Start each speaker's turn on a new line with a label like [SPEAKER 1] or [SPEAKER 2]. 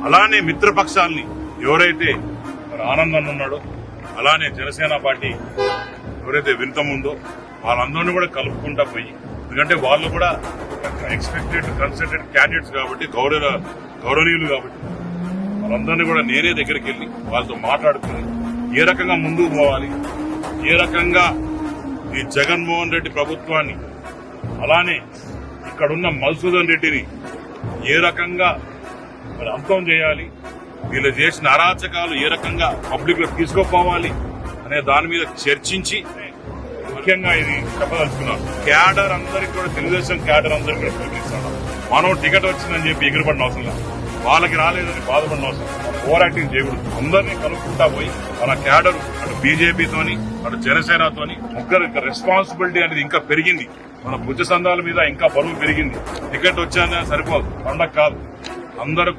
[SPEAKER 1] అలానే మిత్రపక్షాలని ఎవరైతే ఆనందం ఉన్నాడో, అలానే జనసేన పార్టీ ఎవరైతే వింతం ఉందో వాళ్ళందరినీ కూడా కలుపుకుంటా పోయి, ఎందుకంటే వాళ్ళు కూడా ఎక్స్పెక్టెడ్ కన్సల్టెడ్ క్యాండిడేట్స్ కాబట్టి, గౌరవనీయులు కాబట్టి వాళ్ళందరినీ కూడా నేనే దగ్గరికి వెళ్లి వాళ్ళతో మాట్లాడుకుని ఏ రకంగా ముందుకు పోవాలి, ఏ రకంగా ఈ జగన్మోహన్ రెడ్డి ప్రభుత్వాన్ని, అలానే ఇక్కడున్న మధుసూదన్ రెడ్డిని ఏ రకంగా అంతం చేయాలి, వీళ్ళు చేసిన అరాచకాలు ఏ రకంగా పబ్లిక్ లో తీసుకుపోవాలి అనే దాని మీద చర్చించి ముఖ్యంగా ఇది చెప్పదలుచుకున్నాను. క్యాడర్ అందరికి కూడా, తెలుగుదేశం క్యాడర్ అందరికి కూడా పిలిపిస్తాను. మనం టికెట్ వచ్చిందని చెప్పి ఎగిరిపడిన అవసరం లేదు, వాళ్ళకి రాలేదని బాధపడిన అవసరం, పోరాటం చేయకూడదు. అందరినీ కలుపుకుంటా పోయి మన క్యాడర్ అటు బీజేపీతోని అటు జనసేనతోని ముగ్గురు రెస్పాన్సిబిలిటీ అనేది ఇంకా పెరిగింది. మన భుజ సందాల మీద ఇంకా బరువు పెరిగింది. టికెట్ వచ్చానే సరిపోదు, పండగ కాదు. అందరూ